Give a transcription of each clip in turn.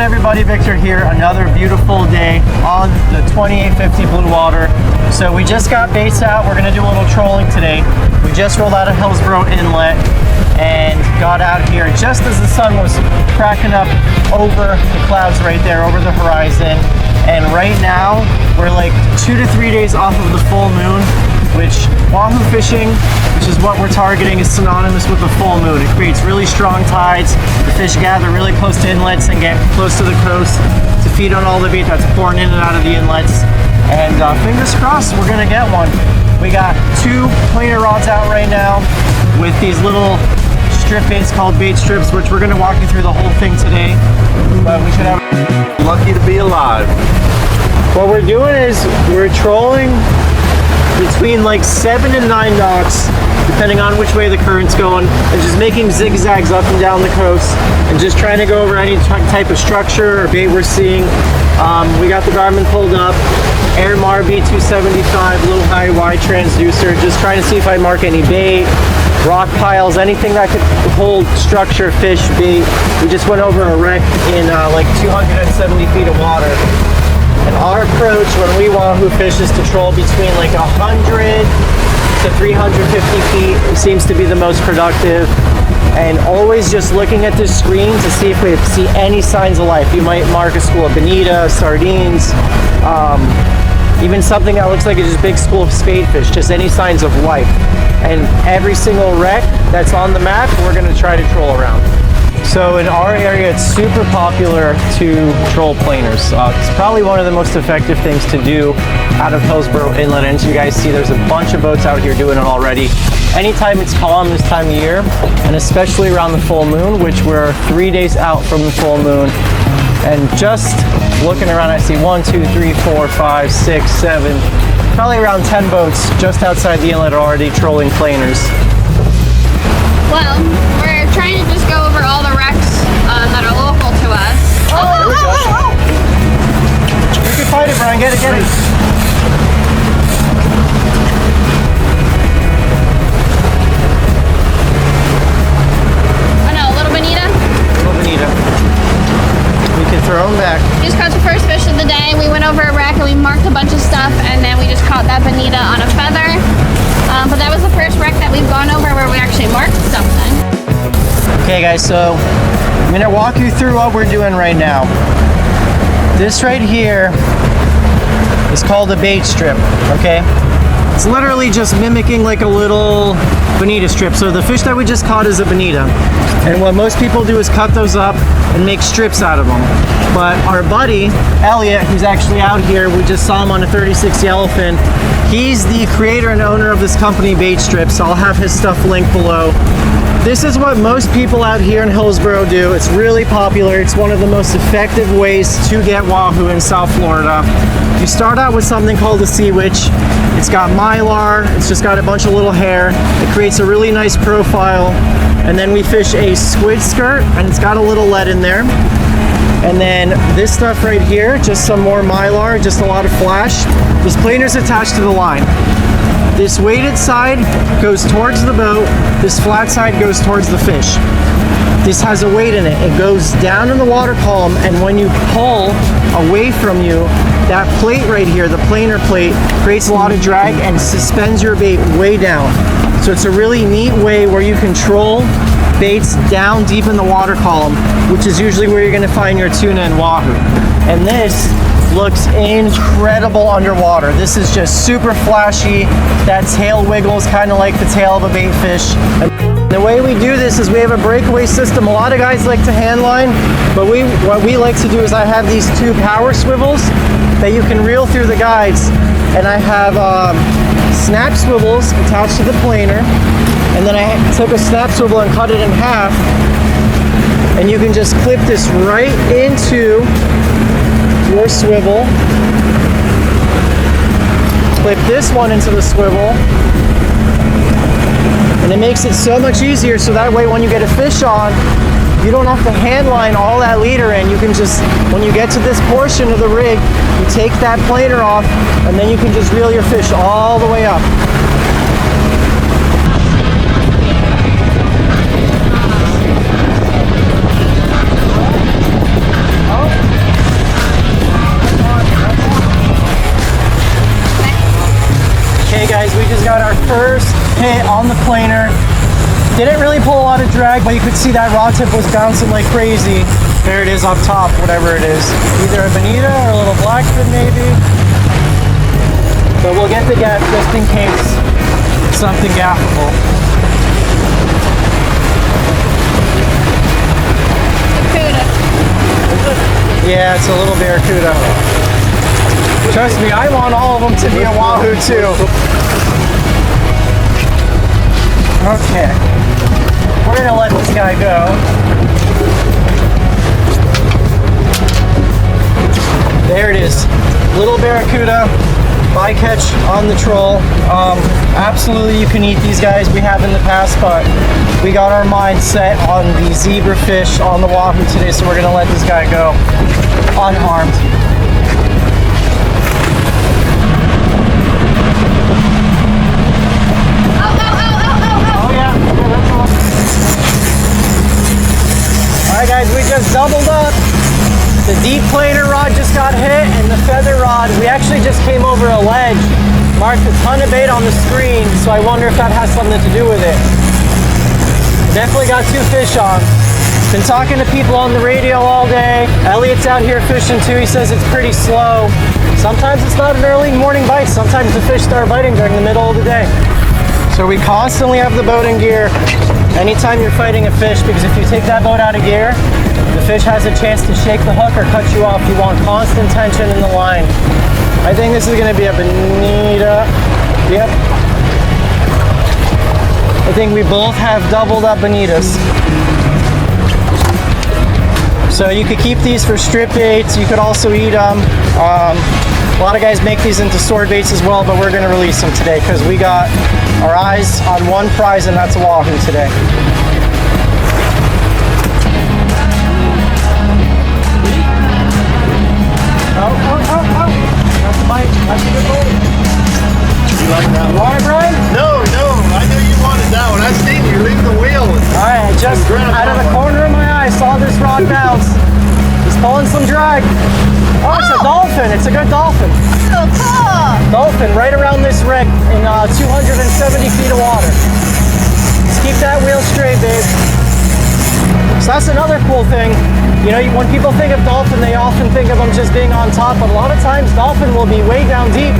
everybody, Victor here. Another beautiful day on the 2850 Blue Water. So we just got baits out. We're gonna do a little trolling today. We just rolled out of Hillsborough Inlet and got out here just as the sun was cracking up over the clouds right there, over the horizon. And right now, we're like 2 to 3 days off of the full moon, which Wahoo fishing, which is what we're targeting, is synonymous with the full moon. It creates really strong tides. The fish gather really close to inlets and get close to the coast to feed on all the bait that's pouring in and out of the inlets. And fingers crossed, we're gonna get one. We got 2 planer rods out right now with these little strip baits called bait strips, which we're gonna walk you through the whole thing today. But we should have... Lucky to be alive. What we're doing is we're trolling between like 7 and 9 knots, depending on which way the current's going, and just making zigzags up and down the coast and just trying to go over any type of structure or bait we're seeing. We got the Garmin pulled up, Airmar B275, little high wide transducer, just trying to see if I mark any bait, rock piles, anything that could hold structure, fish, bait. We just went over a wreck in like 270 feet of water. And our approach when we Wahoo fish is to troll between like 100 to 350 feet. It seems to be the most productive. And always just looking at this screen to see if we see any signs of life. You might mark a school of bonita, sardines, even something that looks like it's just a big school of spadefish, just any signs of life. And every single wreck that's on the map, we're gonna try to troll around. So in our area, it's super popular to troll planers. It's probably one of the most effective things to do out of Hillsborough Inlet. And as you guys see, there's a bunch of boats out here doing it already. Anytime it's calm this time of year, and especially around the full moon, which we're 3 days out from the full moon. And just looking around, I see 1, 2, 3, 4, 5, 6, 7, probably around 10 boats just outside the inlet already trolling planers. Well, we're trying to just go over all the wrecks that are local to us. Oh, there we go. You can fight it, Brian. Get it, get it. Oh no, a little bonita? Little bonita. We can throw them back. We just caught the first fish of the day. We went over a wreck and we marked a bunch of stuff, and then we just caught that bonita on a feather. But that was the first wreck that we've gone over where we actually marked something. Okay guys, so I'm gonna walk you through what we're doing right now. This right here is called a bait strip, okay? It's literally just mimicking like a little bonita strip. So the fish that we just caught is a bonita. And what most people do is cut those up and make strips out of them. But our buddy, Elliot, who's actually out here, we just saw him on a 36 yellowfin. He's the creator and owner of this company, Bait Strips. I'll have his stuff linked below. This is what most people out here in Hillsborough do. It's really popular. It's one of the most effective ways to get Wahoo in South Florida. You start out with something called a sea witch. It's got mylar, it's just got a bunch of little hair. It creates a really nice profile. And then we fish a squid skirt, and it's got a little lead in there. And then this stuff right here, just some more mylar, just a lot of flash. This planer's attached to the line. This weighted side goes towards the boat, this flat side goes towards the fish. This has a weight in it. It goes down in the water column, and when you pull away from you, that plate right here, the planer plate, creates a lot of drag and suspends your bait way down. So it's a really neat way where you control baits down deep in the water column, which is usually where you're gonna find your tuna and Wahoo. And this looks incredible underwater. This is just super flashy. That tail wiggles kind of like the tail of a bait fish. And the way we do this is we have a breakaway system. A lot of guys like to hand line, but what we like to do is I have these 2 power swivels that you can reel through the guides. And I have snap swivels attached to the planer. And then I took a snap swivel and cut it in half. And you can just clip this right into your swivel. Clip this one into the swivel. And it makes it so much easier, so that way when you get a fish on, you don't have to hand line all that leader in. You can just, when you get to this portion of the rig, you take that planer off, and then you can just reel your fish all the way up. Oh. hit on the planer. Didn't really pull a lot of drag, but you could see that rod tip was bouncing like crazy. There it is up top, whatever it is. Either a bonita or a little blackfin maybe. But we'll get the gaff just in case it's something gaffable. Yeah, it's a little barracuda. Trust me, I want all of them to be a wahoo too. Okay, we're gonna let this guy go. There it is, little barracuda, bycatch on the troll. Absolutely, you can eat these guys. We have in the past, but we got our mind set on the zebra fish on the wahoo today, so we're gonna let this guy go unharmed. Alright guys, we just doubled up. The deep planer rod just got hit, and the feather rod, we actually just came over a ledge, marked a ton of bait on the screen, so I wonder if that has something to do with it. Definitely got 2 fish on. Been talking to people on the radio all day. Elliot's out here fishing too. He says it's pretty slow. Sometimes it's not an early morning bite. Sometimes the fish start biting during the middle of the day. So we constantly have the boat in gear anytime you're fighting a fish, because if you take that boat out of gear, the fish has a chance to shake the hook or cut you off. You want constant tension in the line. I think this is going to be a bonita. Yep. I think we both have doubled up bonitas. So you could keep these for strip baits. You could also eat them. A lot of guys make these into sword baits as well, but we're going to release them today because we got our eyes on one prize, and that's a wahoo today. Oh. That's a bite. That's a good bite. You like that one? Why, Brian? No, I knew you wanted that one. I seen you leave the wheel. Alright, just out of the corner of my eye, saw this rod bounce. He's pulling some drag. Oh, it's a dolphin. It's a good dolphin. So cool. Dolphin right around this wreck in 270 feet of water. Just keep that wheel straight, babe. So that's another cool thing. You know, when people think of dolphin, they often think of them just being on top, but a lot of times dolphin will be way down deep.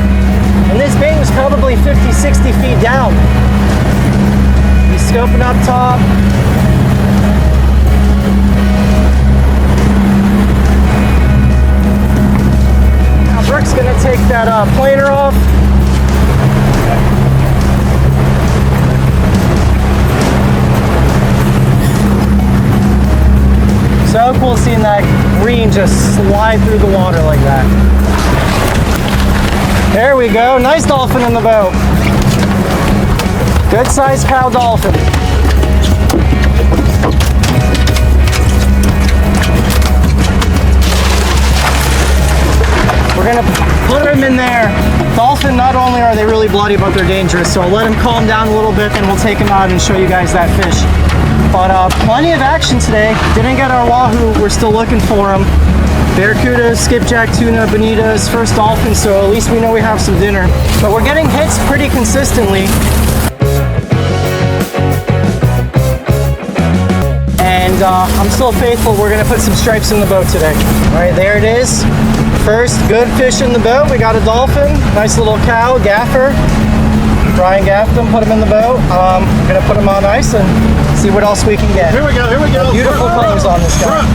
And this bait was probably 50, 60 feet down. He's scoping up top. Now Brooke's gonna take that planer off. So cool seeing that green just slide through the water like that. There we go, nice dolphin in the boat. Good sized cow dolphin. We're gonna put him in there. Dolphin, not only are they really bloody, but they're dangerous. So I'll let him calm down a little bit, then we'll take him out and show you guys that fish. But plenty of action today. Didn't get our wahoo, we're still looking for them. Barracudas, skipjack, tuna, bonitas, first dolphin, so at least we know we have some dinner. But we're getting hits pretty consistently. And I'm still faithful, we're gonna put some stripes in the boat today. All right, there it is. First good fish in the boat. We got a dolphin, nice little cow, gaffer. Brian gaffed him, put him in the boat. I'm gonna put him on ice and see what else we can get. Here we go. Beautiful colors on this guy.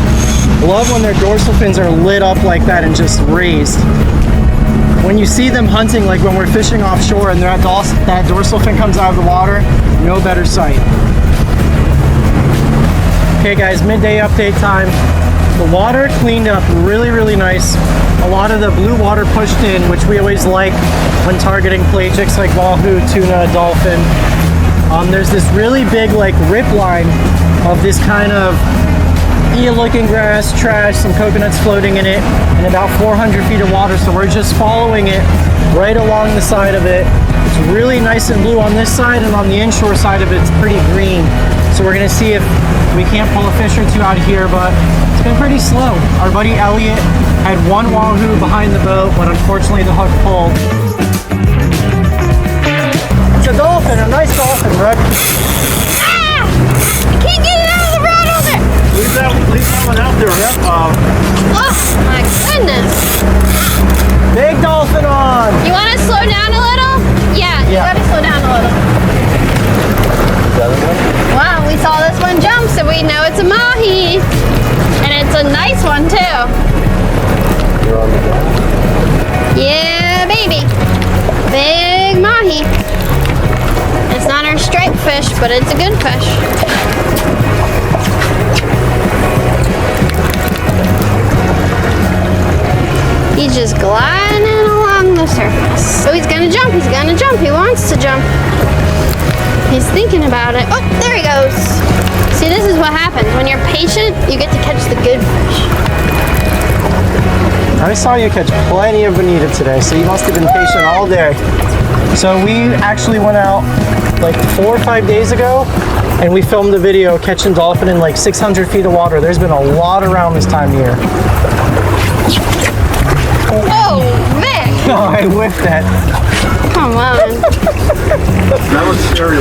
Love when their dorsal fins are lit up like that and just raised. When you see them hunting, like when we're fishing offshore and that dorsal fin comes out of the water, no better sight. Okay guys, midday update time. The water cleaned up really, really nice. A lot of the blue water pushed in, which we always like when targeting pelagics like wahoo, tuna, dolphin. There's this really big like rip line of this kind of eel-looking grass, trash, some coconuts floating in it, and about 400 feet of water. So we're just following it right along the side of it. It's really nice and blue on this side, and on the inshore side of it, it's pretty green. So we're gonna see if we can't pull a fish or two out here, but it's been pretty slow. Our buddy Elliot had one wahoo behind the boat, but unfortunately the hook pulled. a dolphin, a nice dolphin, Brooke. Ah! I can't get it out of the rod holder. Leave that one out there. Oh my goodness. Big dolphin on. You want to slow down a little? Yeah, you Yeah. got to slow down a little. Wow, we saw this one jump, so we know it's a mahi. And it's a nice one too. Yeah, baby. Big mahi. It's not our striped fish, but it's a good fish. He's just gliding along the surface. Oh, he's gonna jump, he's gonna jump. He wants to jump. He's thinking about it. Oh, there he goes. See, this is what happens. When you're patient, you get to catch the good fish. I saw you catch plenty of bonita today, so you must have been patient all day. So we actually went out like 4 or 5 days ago, and we filmed a video catching dolphin in like 600 feet of water. There's been a lot around this time of year. Oh, man. No, I whiffed that. Come on. That was scary.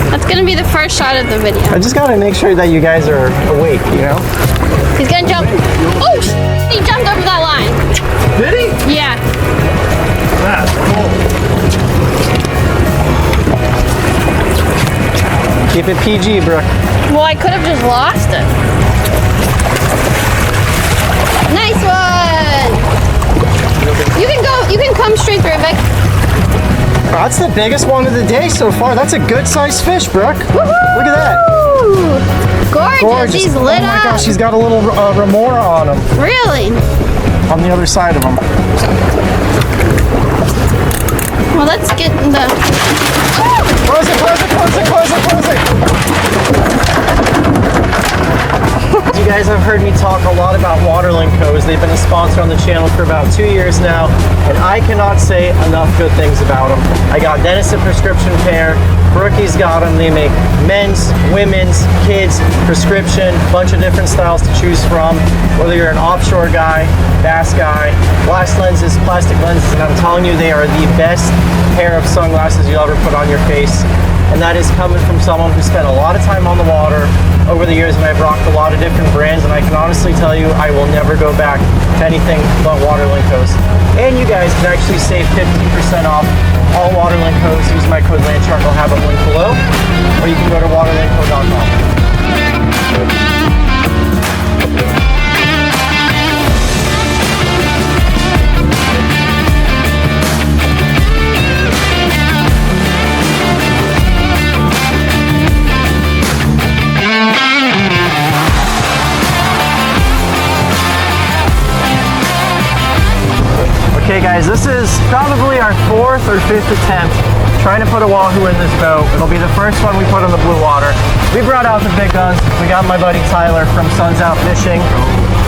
That's gonna be the first shot of the video. I just gotta make sure that you guys are awake, you know? He's gonna jump. Oh, he jumped over that line. Did he? Yeah. That's cool. Keep it PG, Brooke. Well, I could have just lost it. Nice one. You can come straight through, Vic. That's the biggest one of the day so far. That's a good sized fish, Brooke. Look at that. Ooh, gorgeous. He's lit Oh my up. gosh, he's got a little remora on him, Really? on the other side of him. Well, let's get the... Close it, close it, close it, close it, close it. You guys have heard me talk a lot about Waterland Co's. They've been a sponsor on the channel for about 2 years now, and I cannot say enough good things about them. I got Dennis a prescription pair. Brookie's got them. They make men's, women's, kids, prescription, bunch of different styles to choose from. Whether you're an offshore guy, bass guy, glass lenses, plastic lenses, and I'm telling you, they are the best pair of sunglasses you'll ever put on your face. And that is coming from someone who spent a lot of time on the water over the years, and I've rocked a lot of different brands, and I can honestly tell you I will never go back to anything but Waterland Co's. And you guys can actually save 50% off all Waterland Co's. Use my code LANDSHARK. I'll have a link below, or you can go to waterlandco.com. Okay guys, this is probably our 4th or 5th attempt trying to put a wahoo in this boat. It'll be the first one we put in the blue water. We brought out the big guns. We got my buddy Tyler from Suns Out Fishing.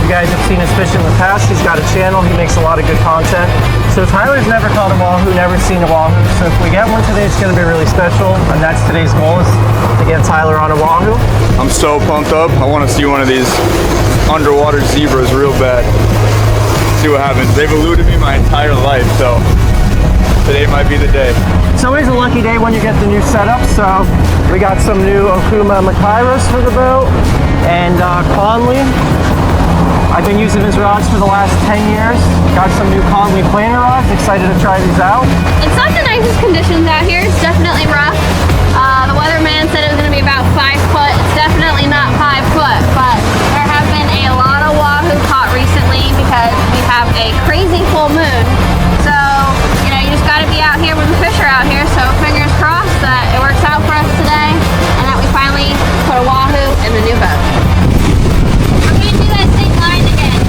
You guys have seen his fish in the past. He's got a channel. He makes a lot of good content. So Tyler's never caught a wahoo, never seen a wahoo. So if we get one today, it's gonna be really special. And that's today's goal, is to get Tyler on a wahoo. I'm so pumped up. I want to see one of these underwater zebras real bad. See what happens. They've eluded me my entire life, so today might be the day. It's always a lucky day when you get the new setup. So we got some new Okuma Makairos for the boat, and Conley. I've been using his rods for the last 10 years. Got some new Conley planer rods. Excited to try these out. It's not the nicest conditions out here. It's definitely rough. The weatherman said it was going to be about 5 foot. It's definitely not 5 foot, but there have been a lot of wahoo caught recently because we have a crazy full moon. So, you know, you just got to be out here when the fish are out here. So fingers crossed that it works out for us today and that we finally put a wahoo in the new boat. We're going to do that same line again.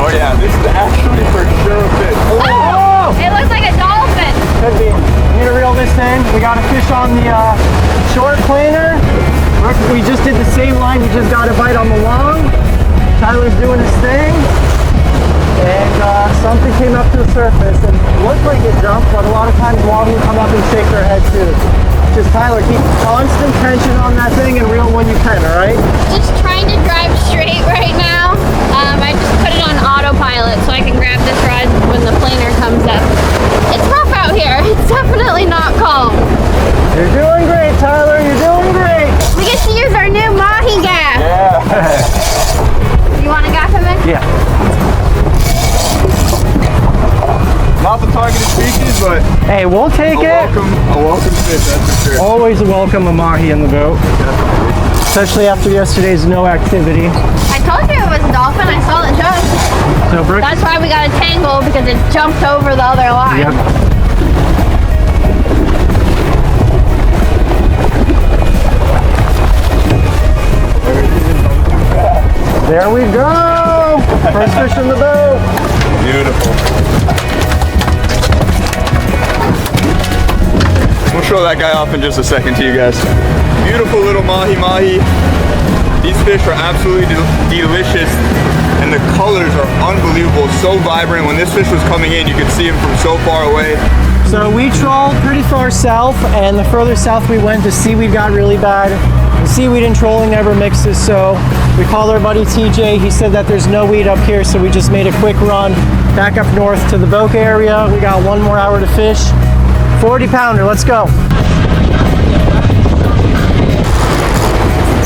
Oh yeah, this is actually for sure a fish. Oh! It looks like a dolphin. Could be. We need to reel this in. We got a fish on the short planer. We just did the same line. We just got a bite on the long. Tyler's doing his thing. And something came up to the surface and looked like it jumped, but a lot of times wahoo come up and shake their head too. Just Tyler, keep constant tension on that thing and reel when you can, alright? Just trying to drive straight right now. pilot so I can grab this rod when the planer comes up. It's rough out here. It's definitely not calm. You're doing great, Tyler. You're doing great. We get to use our new Mahi gaff. Yeah. You want a gaff of it? Yeah. Not the targeted species, but Hey, we'll take it. a welcome fish, that's for sure. Always a welcome a mahi in the boat, especially after yesterday's no activity. I told you it was a dolphin. I saw it jump. So Brooke, That's why we got a tangle, because it jumped over the other line. yep. There we go. First fish in the boat. Beautiful. We'll show that guy off in just a second to you guys. Beautiful little mahi-mahi. These fish are absolutely delicious, and the colors are unbelievable, so vibrant. When this fish was coming in, you could see him from so far away. So we trawled pretty far south, and the further south we went, the seaweed got really bad. The seaweed and trolling never mixes, so we called our buddy TJ. He said that there's no weed up here, so we just made a quick run back up north to the Boca area. We got 1 more hour to fish. 40 pounder, let's go.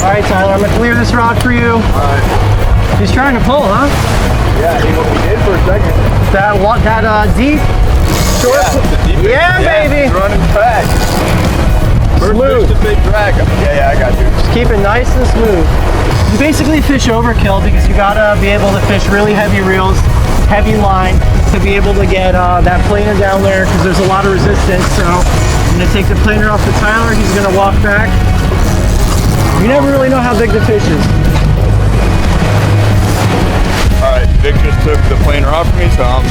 All right, Tyler, I'm gonna clear this rod for you. Alright. He's trying to pull, huh? Yeah, he did for a second. That deep, short. Yeah, baby. He's running track. First Smooth. fish to big drag. Yeah, I got you. Just keep it nice and smooth. You basically fish overkill because you gotta be able to fish really heavy reels, heavy line to be able to get that planer down there because there's a lot of resistance. So I'm gonna take the planer off the Tyler. He's gonna walk back. You never really know how big the fish is. Alright, Vic just took the planer off of me, so I'm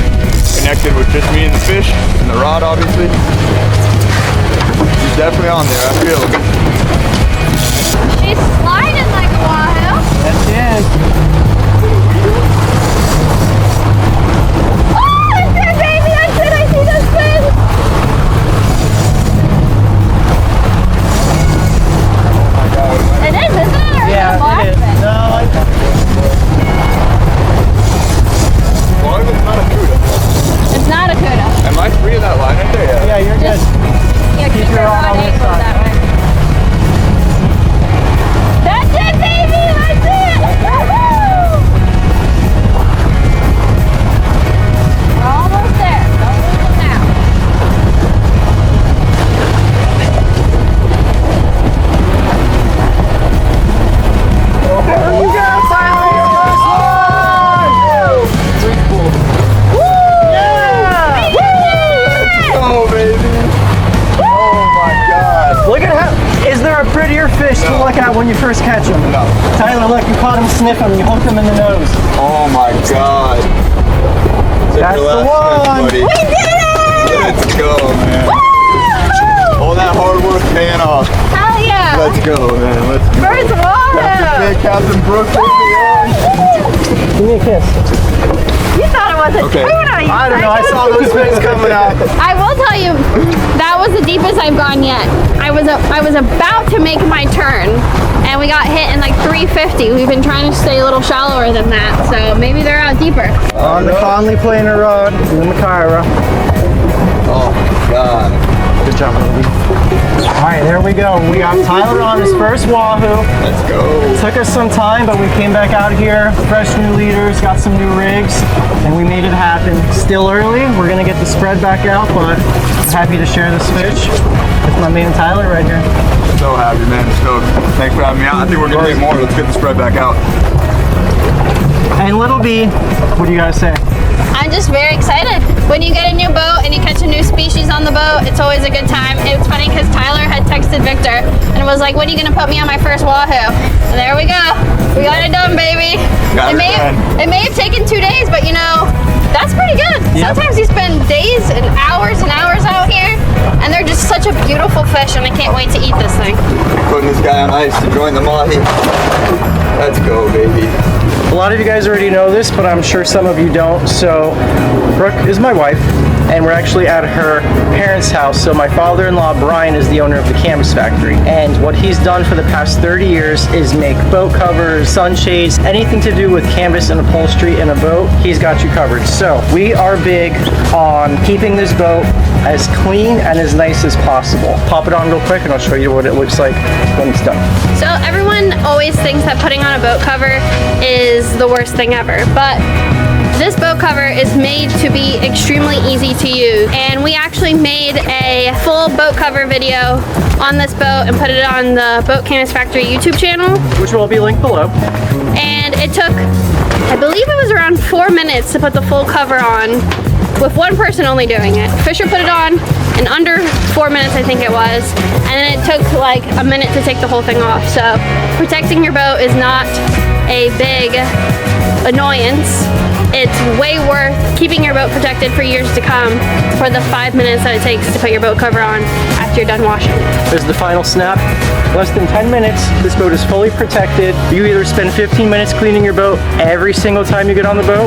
connected with just me and the fish, and the rod obviously. He's definitely on there, I feel him. He's sliding like a wahoo. That's it. Oh, that's it, baby. That's it. I see those fins. It is, isn't it? Or Yeah, is it a large it is. fish? No, As long as it's not a cuda. It's not a cuda. Am I free of that line right there? yeah, you're good. Yeah, keep your rod on this angled side. that way. That's it, baby. That's it. Woohoo! We're almost there. Don't lose it now. There you go, Tyler. Your first one. Yeah. Oh, baby. Oh my God. Look at how. Is there a prettier fish to look at when you first catch him? No. Tyler, look, you caught him sniffing. You hooked him in the nose. Oh my God. That's the one. We did it! Let's go, man. All that hard work paying off. Hell yeah! Let's go, man. Let's go. First water! Big Captain Brooks. Give me a kiss. You thought it was a Okay. tuna, you I don't know. I psycho. saw those fins coming out. I will tell you, that was the deepest I've gone yet. I was about to make my turn, and we got hit in like 350. We've been trying to stay a little shallower than that, so maybe they're out deeper. On the Conley planer rod and the Macaira. Oh my God. Good job, baby. All right, there we go. We got Tyler on his first Wahoo. Let's go. Took us some time, but we came back out here, fresh new leaders, got some new rigs, and we made it happen. Still early. We're gonna get the spread back out, but I'm happy to share this fish with my man Tyler right here. So happy, man. Stoked. Thanks for having me out. I think we're gonna get more. Let's get the spread back out. And Little B, what do you guys say? I'm just very excited. When you get a new boat and you catch a new species on the boat, it's always a good time. It was funny because Tyler had texted Victor and was like, when are you going to put me on my first Wahoo? And there we go. We got it done, baby. Got It it may have taken 2 days, but you know, that's pretty good. Yep. Sometimes you spend days and hours out here, and they're just such a beautiful fish, and I can't wait to eat this thing. Putting this guy on ice to join the Mahi. Let's go, baby. A lot of you guys already know this, but I'm sure some of you don't. So, Brooke is my wife. and we're actually at her parents' house. So my father-in-law, Brian, is the owner of the canvas factory, and what he's done for the past 30 years is make boat covers, sunshades, anything to do with canvas and upholstery in a boat, he's got you covered. So we are big on keeping this boat as clean and as nice as possible. Pop it on real quick and I'll show you what it looks like when it's done. So everyone always thinks that putting on a boat cover is the worst thing ever, but this boat cover is made to be extremely easy to use, and we actually made a full boat cover video on this boat and put it on the Boat Canvas Factory YouTube channel, which will be linked below. And it took, I believe it was around 4 minutes to put the full cover on, with one person only doing it. Fisher put it on in under 4 minutes, I think it was, and then it took like a minute to take the whole thing off. So protecting your boat is not a big annoyance. It's way worth keeping your boat protected for years to come for the 5 minutes that it takes to put your boat cover on after you're done washing. There's the final snap. Less than 10 minutes, this boat is fully protected. You either spend 15 minutes cleaning your boat every single time you get on the boat,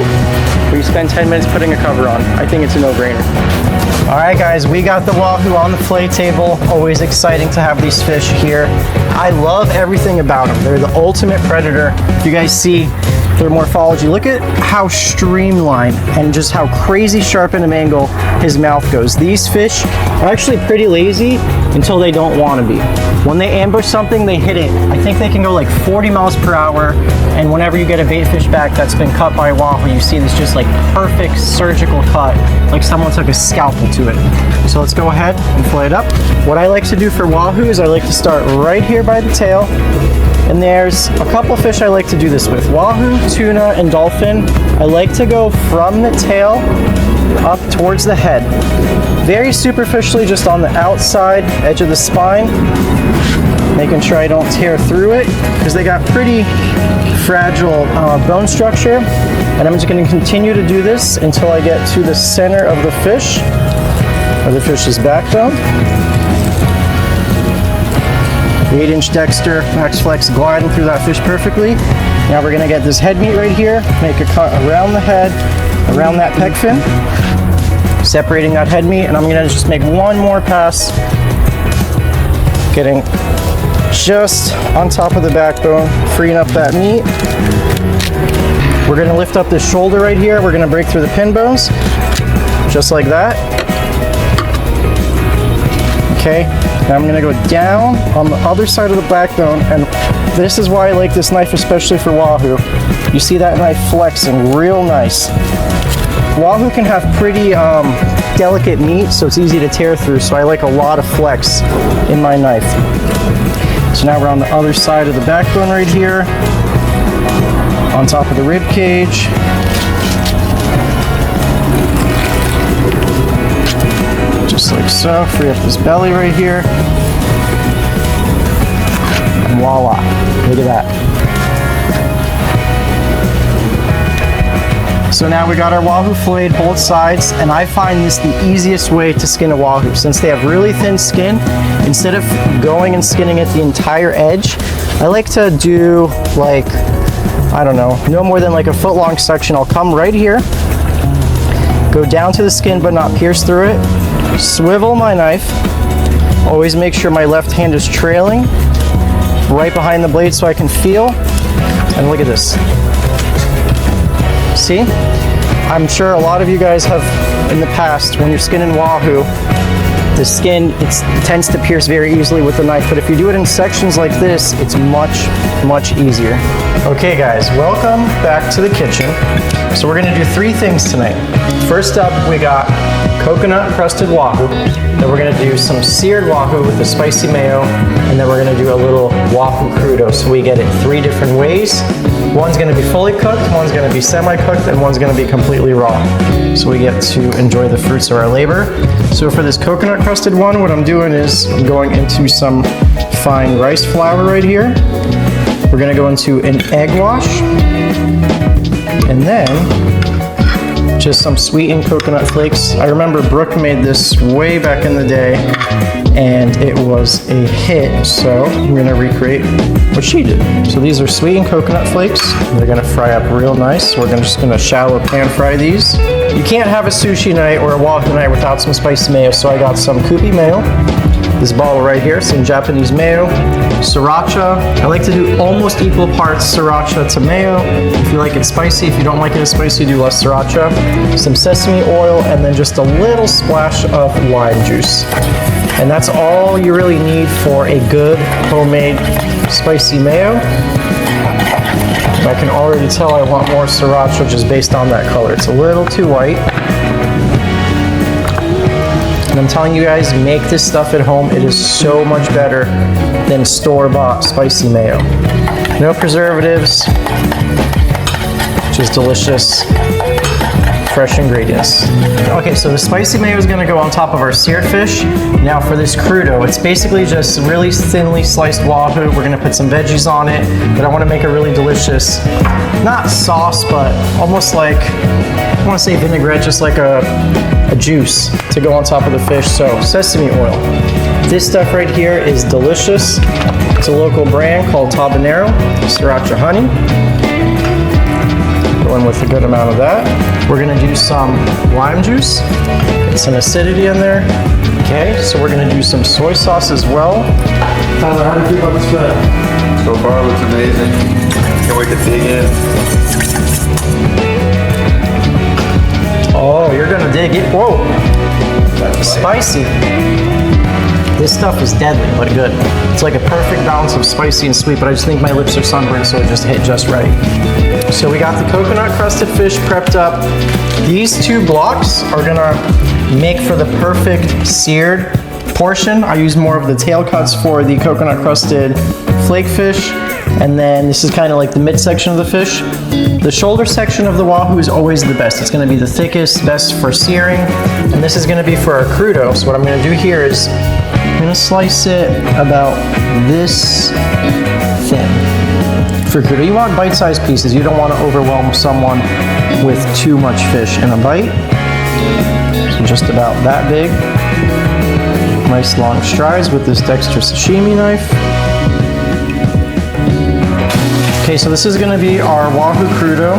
or you spend 10 minutes putting a cover on. I think it's a no-brainer. All right, guys, we got the Wahoo on the fillet table. Always exciting to have these fish here. I love everything about them. They're the ultimate predator. If you guys see their morphology, look at how streamlined and just how crazy sharp in an angle his mouth goes. These fish are actually pretty lazy until they don't want to be. When they ambush something, they hit it. I think they can go like 40 miles per hour, and whenever you get a bait fish back that's been cut by a Wahoo, you see this just like perfect surgical cut, like someone took a scalpel to it. So let's go ahead and fillet it up. What I like to do for Wahoo is I like to start right here by the tail. And there's a couple fish I like to do this with. Wahoo, tuna, and dolphin. I like to go from the tail up towards the head. Very superficially, just on the outside edge of the spine. Making sure I don't tear through it, because they got pretty fragile bone structure. And I'm just going to continue to do this until I get to the center of the fish, or the fish's backbone. 8-inch Dexter Max Flex gliding through that fish perfectly. Now we're gonna get this head meat right here, make a cut around the head, around that peg fin, separating that head meat, and I'm gonna just make one more pass, getting just on top of the backbone, freeing up that meat. We're gonna lift up this shoulder right here, we're gonna break through the pin bones, just like that. Okay, now I'm gonna go down on the other side of the backbone, and this is why I like this knife, especially for Wahoo. You see that knife flexing real nice. Wahoo can have pretty delicate meat, so it's easy to tear through, so I like a lot of flex in my knife. So now we're on the other side of the backbone right here, on top of the rib cage. Just like so, free up this belly right here. And voila, look at that. So now we got our Wahoo filleted both sides, and I find this the easiest way to skin a Wahoo. Since they have really thin skin, instead of going and skinning at the entire edge, I like to do like, I don't know, no more than like a foot long section. I'll come right here, go down to the skin but not pierce through it, swivel my knife, always make sure my left hand is trailing right behind the blade so I can feel, and look at this. See? I'm sure a lot of you guys have in the past, when you're skinning Wahoo, the skin it tends to pierce very easily with the knife, but if you do it in sections like this, it's much easier. Okay guys, welcome back to the kitchen. So we're gonna do 3 things tonight. First up, we got coconut crusted Wahoo. Then we're gonna do some seared Wahoo with the spicy mayo, and then we're gonna do a little Wahoo crudo, so we get it 3 different ways. One's gonna be fully cooked, one's gonna be semi-cooked, and one's gonna be completely raw. So we get to enjoy the fruits of our labor. So for this coconut crusted one, what I'm doing is I'm going into some fine rice flour right here. We're gonna go into an egg wash, and then just some sweetened coconut flakes. I remember Brooke made this way back in the day, and it was a hit, so I'm gonna recreate what she did. So these are sweetened coconut flakes. They're gonna fry up real nice. We're just gonna shallow pan fry these. You can't have a sushi night or a Wahoo night without some spicy mayo, so I got some Kewpie mayo. This bottle right here, some Japanese mayo, sriracha. I like to do almost equal parts sriracha to mayo. If you like it spicy, if you don't like it as spicy, do less sriracha. Some sesame oil, and then just a little splash of lime juice. And that's all you really need for a good homemade spicy mayo. I can already tell I want more sriracha just based on that color. It's a little too white. And I'm telling you guys, make this stuff at home. It is so much better than store-bought spicy mayo. No preservatives, just delicious, fresh ingredients. Okay, so the spicy mayo is gonna go on top of our seared fish. Now for this crudo, it's basically just really thinly sliced Wahoo. We're gonna put some veggies on it, but I wanna make a really delicious, not sauce, but almost like, I wanna say vinaigrette, just like a juice to go on top of the fish. So sesame oil. This stuff right here is delicious. It's a local brand called Tabanero, sriracha honey. Go in with a good amount of that. We're gonna do some lime juice, get some acidity in there. Okay, so we're gonna do some soy sauce as well. Tyler, how do you feel about this food? So far, it looks amazing. Can't wait to dig in. Oh, you're gonna dig it. Whoa, spicy. This stuff is deadly, but good. It's like a perfect balance of spicy and sweet, but I just think my lips are sunburned, so it just hit just right. So we got the coconut crusted fish prepped up. These two blocks are gonna make for the perfect seared portion. I use more of the tail cuts for the coconut crusted flake fish. And then this is kind of like the midsection of the fish. The shoulder section of the Wahoo is always the best. It's gonna be the thickest, best for searing. And this is gonna be for our crudo. So what I'm gonna do here is I'm gonna slice it about this thin. For crudo, you want bite-sized pieces. You don't want to overwhelm someone with too much fish in a bite. So just about that big. Nice long strides with this dexterous sashimi knife. Okay, so this is gonna be our Wahoo crudo,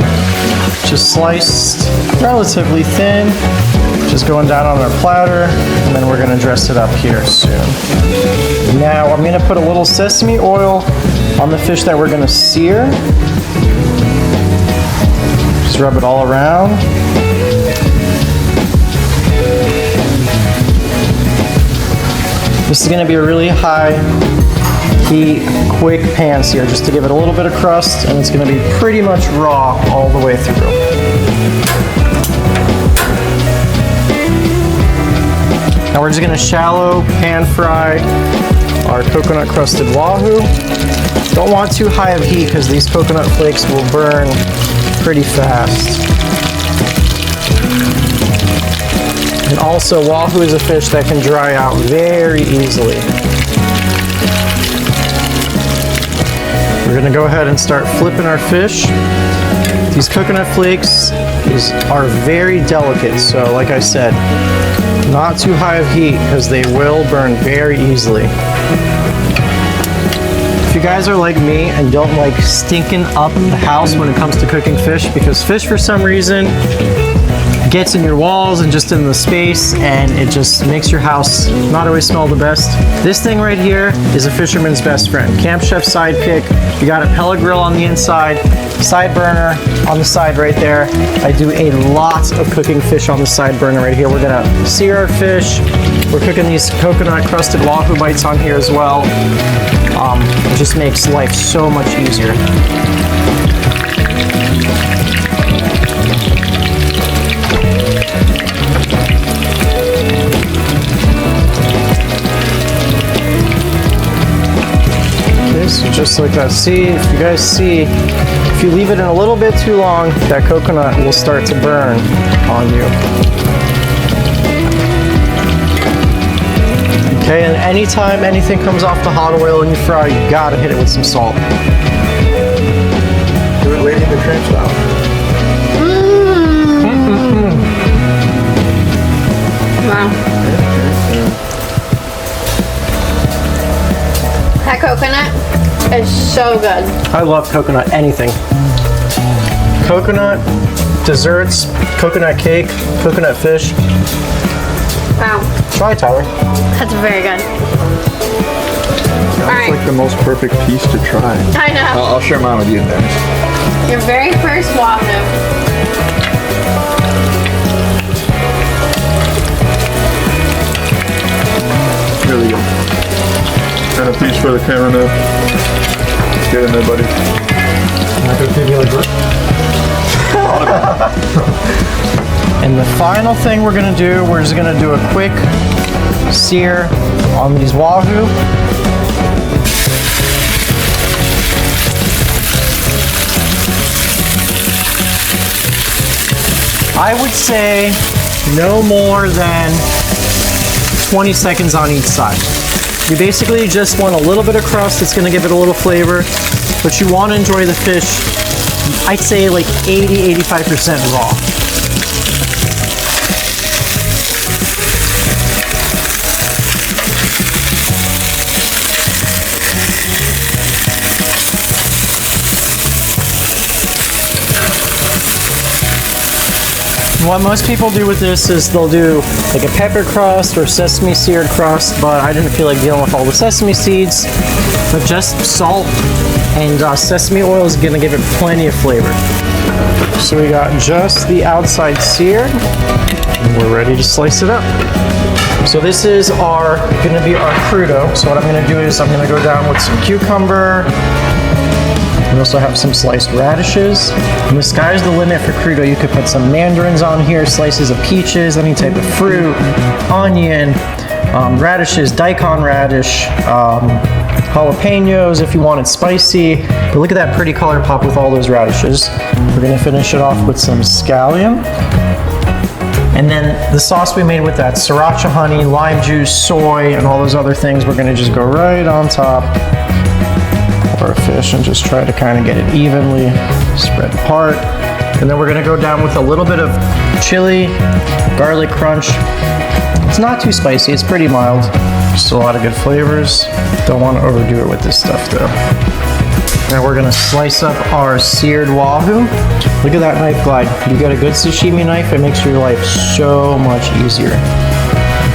just sliced relatively thin, just going down on our platter, and then we're gonna dress it up here soon. Now I'm gonna put a little sesame oil on the fish that we're gonna sear. Just rub it all around. This is gonna be a really high heat, quick pan sear, just to give it a little bit of crust, and it's gonna be pretty much raw all the way through. Now we're just gonna shallow pan fry our coconut crusted Wahoo. Don't want too high of heat because these coconut flakes will burn pretty fast. And also, Wahoo is a fish that can dry out very easily. We're gonna go ahead and start flipping our fish. These coconut flakes are very delicate, so like I said, not too high of heat because they will burn very easily. If you guys are like me and don't like stinking up the house when it comes to cooking fish, because fish for some reason gets in your walls and just in the space, and it just makes your house not always smell the best. This thing right here is a fisherman's best friend. Camp Chef sidekick. You got a pellet grill on the inside, side burner on the side right there. I do a lot of cooking fish on the side burner right here. We're gonna sear our fish. We're cooking these coconut crusted Wahoo bites on here as well. It just makes life so much easier. So just like that, if you guys see, if you leave it in a little bit too long, that coconut will start to burn on you. Okay, and anytime anything comes off the hot oil and you fry, you gotta hit it with some salt. Do it Lady in the Tramp style. Wow. That coconut is so good. I love coconut anything. Coconut, desserts, coconut cake, coconut fish. Wow. Try it, Tyler. That's very good. That's Alright. like the most perfect piece to try. I know. I'll share mine with you then. Your very first Wahoo. Really good. And a piece for the camera now. Get in there, buddy. And the final thing we're gonna do, we're just gonna do a quick sear on these Wahoo. I would say no more than 20 seconds on each side. You basically just want a little bit of crust. It's gonna give it a little flavor, but you wanna enjoy the fish, I'd say like 80-85% raw. What most people do with this is they'll do like a pepper crust or sesame seared crust, but I didn't feel like dealing with all the sesame seeds. But just salt and sesame oil is gonna give it plenty of flavor. So we got just the outside seared, and we're ready to slice it up. So this is gonna be our crudo. So what I'm gonna do is I'm gonna go down with some cucumber. We also have some sliced radishes. And the sky's the limit for crudo. You could put some mandarins on here, slices of peaches, any type of fruit, onion, radishes, daikon radish, jalapenos if you want it spicy. But look at that pretty color pop with all those radishes. We're gonna finish it off with some scallion. And then the sauce we made with that sriracha honey, lime juice, soy, and all those other things, we're gonna just go right on top of our fish and just try to kind of get it evenly spread apart. And then we're gonna go down with a little bit of chili, garlic crunch. It's not too spicy, it's pretty mild. Just a lot of good flavors. Don't want to overdo it with this stuff though. Now we're gonna slice up our seared Wahoo. Look at that knife glide. You got a good sashimi knife, it makes your life so much easier.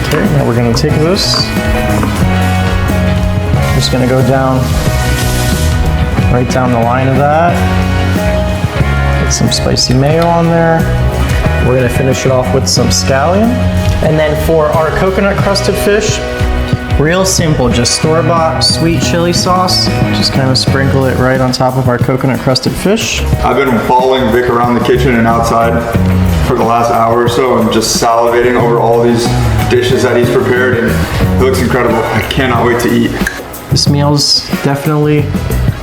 Okay, now we're gonna take this. Just gonna go down, right down the line of that. Get some spicy mayo on there. We're gonna finish it off with some scallion. And then for our coconut crusted fish, real simple, just store-bought sweet chili sauce. Just kind of sprinkle it right on top of our coconut crusted fish. I've been following Vic around the kitchen and outside for the last hour or so. I'm just salivating over all these dishes that he's prepared, and it looks incredible. I cannot wait to eat. This meal's definitely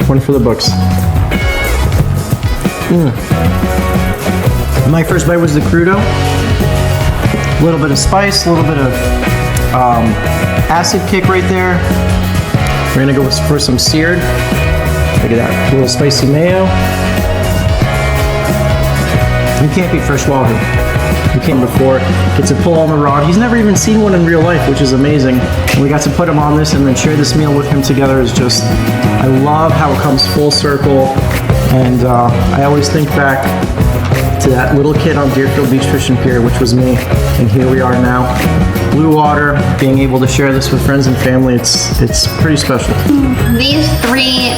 one for the books. My first bite was the crudo. A little bit of spice, a little bit of acid kick right there. We're gonna go for some seared. Look at that, a little spicy mayo. You can't beat fresh Wahoo. We came before, gets a pull on the rod. He's never even seen one in real life, which is amazing. And we got to put him on this and then share this meal with him together is just, I love how it comes full circle. And I always think back to that little kid on Deerfield Beach Fishing Pier, which was me. And here we are now. Blue water, being able to share this with friends and family, it's pretty special. These three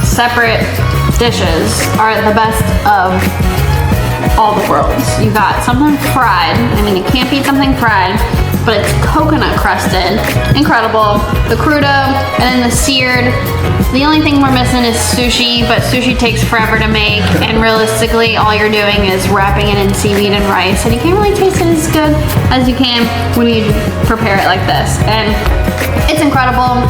separate dishes are the best of all the worlds. You got something fried. I mean, you can't beat something fried, but it's coconut crusted. Incredible. The crudo, and then the seared. The only thing we're missing is sushi, but sushi takes forever to make, and realistically, all you're doing is wrapping it in seaweed and rice, and you can't really taste it as good as you can when you prepare it like this. And it's incredible.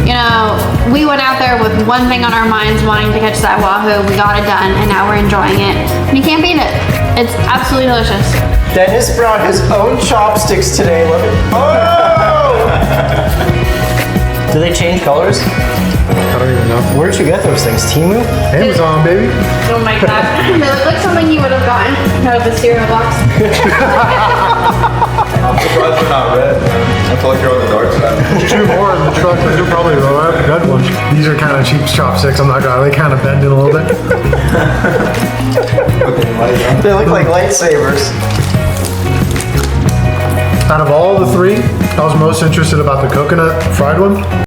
You know, we went out there with one thing on our minds, wanting to catch that Wahoo. We got it done, and now we're enjoying it. And you can't beat it. It's absolutely delicious. Dennis brought his own chopsticks today. Look at, oh! Do they change colors? I don't even know. Where'd you get those things? Temu? Amazon, baby. Oh my god. They look like something you would have gotten out of the cereal box. I'm surprised they're not red, man. I feel like you're on the dark side. There's 2 more in the truck. Those are probably the good ones. These are kind of cheap chopsticks. I'm not gonna. They kind of bend in a little bit. They look like lightsabers. Out of all the 3, I was most interested about the coconut fried one.